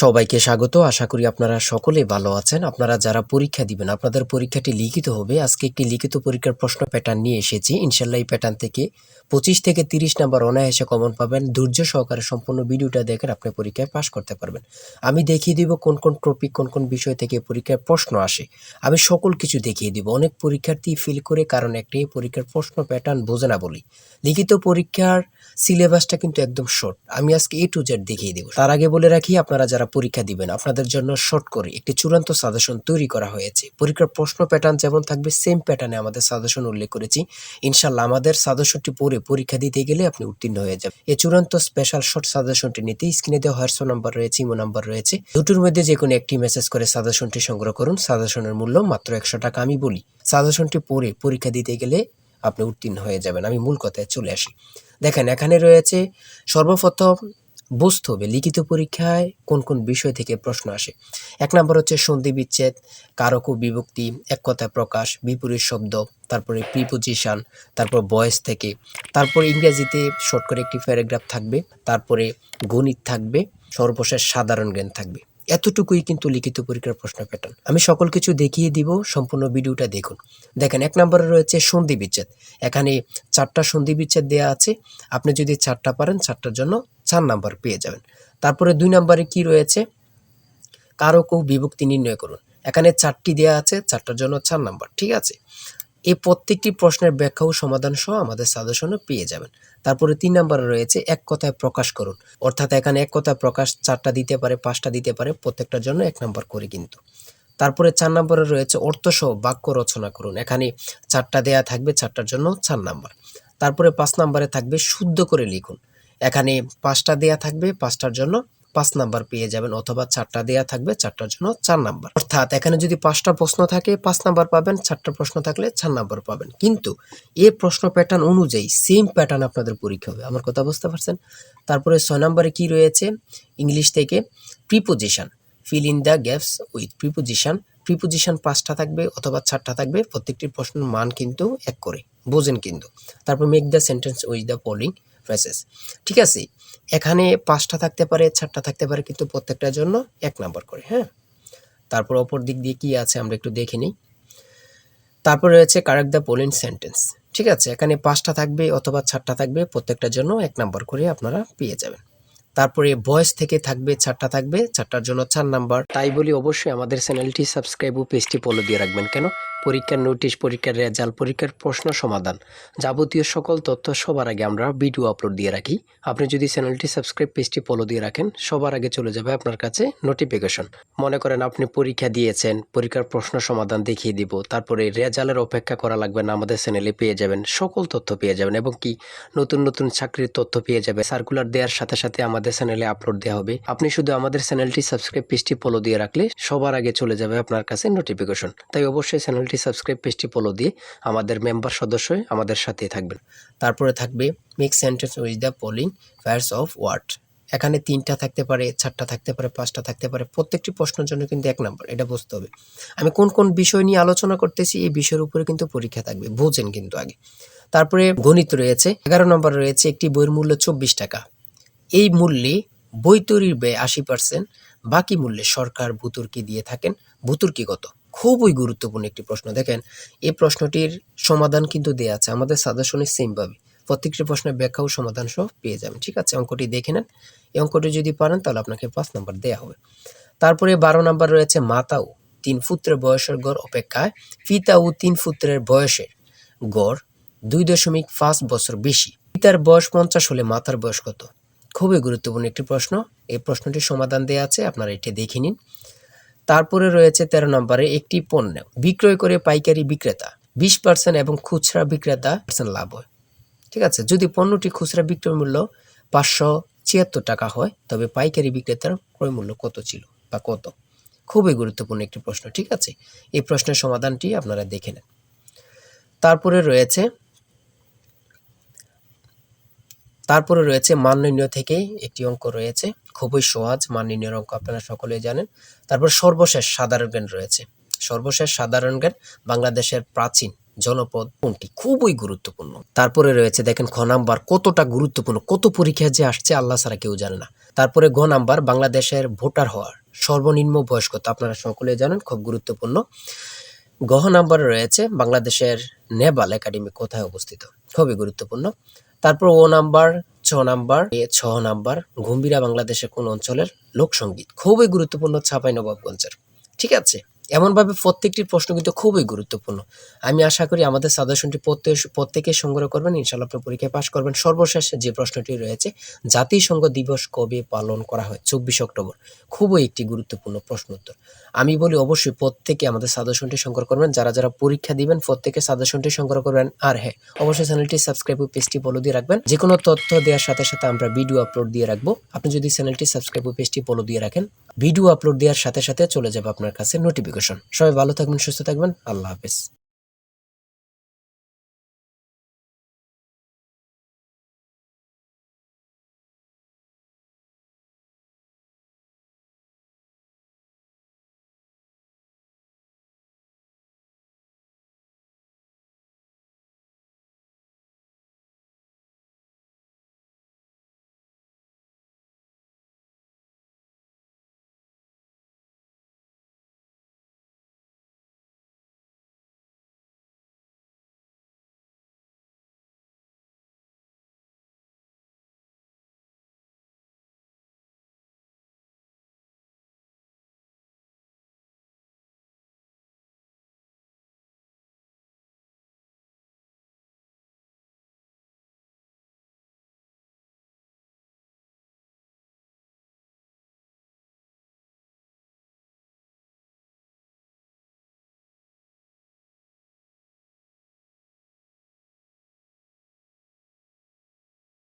সবাইকে স্বাগত। আশা করি আপনারা সকলে ভালো আছেন। আপনারা যারা পরীক্ষা দিবেন, আপনাদের পরীক্ষাটি লিখিত হবে। আজকে একটি লিখিত পরীক্ষার প্রশ্ন প্যাটার্ন নিয়ে এসেছি। ইনশাআল্লাহ এই প্যাটার্ন থেকে 25 থেকে 30 নাম্বার অনায়াসে কমন পাবেন। ধৈর্য সহকারে সম্পূর্ণ ভিডিওটা দেখেন, আপনি পরীক্ষায় পাস করতে পারবেন। আমি দেখিয়ে দিব কোন কোন টপিক, কোন কোন বিষয় থেকে পরীক্ষায় প্রশ্ন আসে। আমি সকল কিছু দেখিয়ে দিব। অনেক পরীক্ষার্থী ফেল করে কারণ একটাই, পরীক্ষার প্রশ্ন প্যাটার্ন বোঝে না বলি। লিখিত পরীক্ষার সিলেবাসটা কিন্তু একদম শর্ট। আমি আজকে A to Z দেখিয়ে দেব। তার আগে বলে রাখি, আপনারা যারা পরীক্ষা দিবেন, আপনাদের জন্য শর্ট করে একটি চূড়ান্ত সাজেশন তৈরি করা হয়েছে। পরীক্ষার প্রশ্ন প্যাটার্ন যেমন থাকবে সেম প্যাটার্নে আমাদের সাজেশন উল্লেখ করেছি। ইনশাআল্লাহ আমাদের সাজেশনটি পড়ে পরীক্ষা দিতে গেলে আপনি উত্তীর্ণ হয়ে যাবেন। এই চূড়ান্ত স্পেশাল শর্ট সাজেশনটি নিতে স্ক্রিনে দেওয়া হোয়াটসঅ্যাপ নাম্বার রয়েছে, ইমো নাম্বার রয়েছে। দুটোর মধ্যে যে কোনো একটি মেসেজ করে সাজেশনটি সংগ্রহ করুন। সাজেশনের মূল্য মাত্র 100 টাকা। আমি বলি, সাজেশনটি পড়ে পরীক্ষা দিতে গেলে আপনি উত্তীর্ণ হয়ে যাবেন। আমি মূল কথায় চলে আসি। দেখেন, এখানে রয়েছে সর্বপ্রথম বুঝতে হবে লিখিত পরীক্ষায় কোন কোন বিষয় থেকে প্রশ্ন আসে। 1 নম্বর হচ্ছে সন্ধি বিচ্ছেদ, কারক ও বিভক্তি, এক কথায় প্রকাশ, বিপরীত শব্দ, তারপরে প্রিপোজিশন, তারপর ভয়েস থেকে, তারপর ইংরেজিতে শর্ট করে একটি প্যারাগ্রাফ থাকবে, তারপরে গণিত থাকবে, সর্বশেষ সাধারণ জ্ঞান থাকবে। এতটুকুই কিন্তু লিখিত পরীক্ষার প্রশ্ন প্যাটার্ন। আমি সকল কিছু দেখিয়ে দিব, সম্পূর্ণ ভিডিওটা দেখুন। দেখেন, 1 নম্বরে রয়েছে সন্ধি বিচ্ছেদ। এখানে 4টা সন্ধি বিচ্ছেদ দেওয়া আছে। আপনি যদি 4টা পারেন, 4টার জন্য 4 নাম্বার পেয়ে যাবেন। তারপরে 2 নম্বরে কি রয়েছে, কারক ও বিভক্তি নির্ণয় করুন। এখানে 4টি দেওয়া আছে, 4টার জন্য 4 নাম্বার। ঠিক আছে, এই প্রত্যেকটি প্রশ্নের ব্যাখ্যা ও সমাধান সহ আমাদের সাজেশনে পেয়ে যাবেন। তারপরে 3 নম্বরে রয়েছে এক কথায় প্রকাশ করুন। অর্থাৎ এখানে এক কথায় প্রকাশ 4টা দিতে পারে, 5টা দিতে পারে, প্রত্যেকটার জন্য 1 নাম্বার করে কিন্তু। তারপরে 4 নম্বরে রয়েছে অর্থসহ বাক্য রচনা করুন। এখানে 4টা দেয়া থাকবে, 4টার জন্য 4 নাম্বার। তারপরে 5 নম্বরে থাকবে শুদ্ধ করে লিখুন। এখানে 5টা দেয়া থাকবে, 5টার জন্য 5 নাম্বার পেয়ে যাবেন, অথবা 4টা দেয়া থাকবে, 4টার জন্য 4 নাম্বার। অর্থাৎ এখানে যদি 5টা প্রশ্ন থাকে 5 নাম্বার পাবেন, 4টা প্রশ্ন থাকলে 4 নাম্বার পাবেন। কিন্তু এই প্রশ্ন প্যাটার্ন অনুযায়ী সেম প্যাটার্ন আপনাদের পরীক্ষা হবে। আমার কথা বুঝতে পারছেন? তারপরে 6 নম্বরে কি রয়েছে, ইংলিশ থেকে preposition, fill in the gaps with preposition. Preposition 5টা থাকবে অথবা 4টা থাকবে, প্রত্যেকটি প্রশ্নের মান কিন্তু 1 করে, বোঝেন কিন্তু। তারপর make the sentence with the following phrases. ঠিক আছে, এখানে 5টা থাকতে পারে, 4টা থাকতে পারে, কিন্তু প্রত্যেকটার জন্য 1 নাম্বার করে। হ্যাঁ, তারপর অপর দিক দিয়ে কি আছে আমরা একটু দেখে নিই। তারপর রয়েছে কারেক্ট দ্য ফলোইং সেন্টেন্স। ঠিক আছে, এখানে 5টা থাকবে অথবা 4টা থাকবে, প্রত্যেকটার জন্য 1 নাম্বার করে আপনারা পেয়ে যাবেন। তারপরে ভয়েস থেকে থাকবে 4টা থাকবে, 4টার জন্য 4 নাম্বার। তাই বলি অবশ্যই আমাদের চ্যানেলটি সাবস্ক্রাইব ও পেজটি ফলো দিয়ে রাখবেন। কেন? পরীক্ষার নোটিশ, পরীক্ষার রেজাল্ট, পরীক্ষার প্রশ্ন সমাধান, যাবতীয় সকল তথ্য সবার আগে আমরা ভিডিও আপলোড দিয়ে রাখি। আপনি যদি চ্যানেলটি সাবস্ক্রাইব, পেজটি ফলো দিয়ে রাখেন, সবার আগে চলে যাবে আপনার কাছে নোটিফিকেশন। মনে করেন আপনি পরীক্ষা দিয়েছেন, পরীক্ষার প্রশ্ন সমাধান দেখিয়ে দিব, তারপরে রেজাল্টের অপেক্ষা করা লাগবে না, আমাদের চ্যানেলে পেয়ে যাবেন, সকল তথ্য পেয়ে যাবেন, এবং কি নতুন নতুন চাকরির তথ্য পেয়ে যাবে। সার্কুলার দেওয়ার সাথে সাথে আমাদের চ্যানেলে আপলোড দেওয়া হবে। আপনি শুধু আমাদের চ্যানেলটি সাবস্ক্রাইব, পেজটি ফলো দিয়ে রাখলে সবার আগে চলে যাবে আপনার কাছে নোটিফিকেশন। তাই অবশ্যই চ্যানেলটি সাবস্ক্রাইব, পেজটি ফলো দিয়ে আমাদের মেম্বার সদস্য হয়ে আমাদের সাথেই থাকবেন। তারপরে থাকবে make sentence with the following pairs of word. এখানে 3টা থাকতে পারে, 4টা থাকতে পারে, 5টা থাকতে পারে, প্রত্যেকটি প্রশ্নের জন্য কিন্তু 1 নাম্বার। এটা বুঝতে হবে। আমি কোন কোন বিষয় নিয়ে আলোচনা করতেছি, এই বিষয়ের উপরে কিন্তু পরীক্ষা থাকবে, বোঝেন কিন্তু আগে। তারপরে গণিত রয়েছে, 11 নম্বর রয়েছে একটি বইয়ের মূল্য 24 টাকা। এই মূল্যে বই তৈরির ব্যয় 80%, বাকি মূল্যে সরকার ভর্তুকি দিয়ে থাকেন। ভর্তুকি কত? খুবই গুরুত্বপূর্ণ একটি প্রশ্ন। দেখেন, এই প্রশ্নটির সমাধান কিন্তু দেওয়া আছে আমাদের সাজেশনে সেম ভাবে। প্রত্যেকটি প্রশ্নের ব্যাখ্যা ও সমাধান সহ পেয়ে যাবেন। ঠিক আছে, অঙ্কটি দেখে নেন। এই অঙ্কটি যদি পারেন তাহলে আপনাকে 5 নাম্বার দেওয়া হবে। তারপরে 12 নাম্বার রয়েছে মাতা ও 3 পুত্রের বয়সের গড় অপেক্ষায় পিতা ও 3 পুত্রের বয়সের গড় 2.5 বছর বেশি। পিতার বয়স 50 হলে মাতার বয়স কত? খুবই গুরুত্বপূর্ণ একটি প্রশ্ন। এই প্রশ্নটির সমাধান দেওয়া আছে, আপনারা এটি দেখে নিন। তারপরে রয়েছে 13 নম্বরে একটি পণ্য বিক্রয় করে পাইকারি বিক্রেতা 20% এবং খুচরা বিক্রেতা লাভ হয়। ঠিক আছে, যদি পণ্যটি খুচরা বিক্রয় মূল্য 576 টাকা হয়, তবে পাইকারি বিক্রেতার ক্রয় মূল্য কত ছিল বা কত? খুবই গুরুত্বপূর্ণ একটি প্রশ্ন। ঠিক আছে, এই প্রশ্নের সমাধানটি আপনারা দেখে নেন। তারপরে রয়েছে মান নির্ণয় থেকে একটি অঙ্ক রয়েছে, খুবই সহজ মান নির্ণয়ের অঙ্ক, আপনারা সকলেই জানেন। তারপর সর্বশেষ সাধারণ জ্ঞান রয়েছে। সর্বশেষ সাধারণ জ্ঞান বাংলাদেশের প্রাচীন জনপদ কোনটি? খুবই গুরুত্বপূর্ণ। তারপরে রয়েছে দেখেন খ নাম্বার, কতটা গুরুত্বপূর্ণ, কত পরীক্ষায় যে আসছে আল্লাহ ছাড়া কেউ জানে না। তারপরে গ নাম্বার, বাংলাদেশের ভোটার হওয়ার সর্বনিম্ন বয়স কত? আপনারা সকলে জানেন, খুব গুরুত্বপূর্ণ। গ নাম্বারে রয়েছে বাংলাদেশের নেভাল একাডেমি কোথায় অবস্থিত? খুবই গুরুত্বপূর্ণ। তারপর ও নাম্বার, ছ নাম্বার, গম্ভীরা বাংলাদেশের কোন অঞ্চলের লোকসঙ্গীত? খুবই গুরুত্বপূর্ণ, চাঁপাইনবাবগঞ্জের। ঠিক আছে, এমনভাবে প্রত্যেকটি প্রশ্ন কিন্তু খুবই গুরুত্বপূর্ণ। আমি আশা করি আমাদের সাজেশনটি প্রত্যেকে সংগ্রহ করবেন, ইনশাআল্লাহ আপনি পরীক্ষায় পাশ করবেন। সর্বশেষ যে প্রশ্নটি রয়েছে, জাতিসংঘ দিবস কবে পালন করা হয়? 24 অক্টোবর। খুবই একটি গুরুত্বপূর্ণ প্রশ্ন উত্তর। আমি বলি অবশ্যই প্রত্যেকে আমাদের সাজেশনটি সংগ্রহ করবেন। যারা পরীক্ষা দিবেন প্রত্যেকে সাজেশনটি সংগ্রহ করবেন। আর হ্যাঁ, অবশ্যই চ্যানেলটি সাবস্ক্রাইব ও পেজটি ফলো দিয়ে রাখবেন। যে কোনো তথ্য দেওয়ার সাথে সাথে আমরা ভিডিও আপলোড দিয়ে রাখবো। আপনি যদি চ্যানেলটি সাবস্ক্রাইব ও পেজটি ফলো দিয়ে রাখেন, ভিডিও আপলোড দেওয়ার সাথে সাথে চলে যাবে আপনার কাছে নোটিফিকেশন। সবাই ভালো থাকবেন, সুস্থ থাকবেন। আল্লাহ হাফেজ।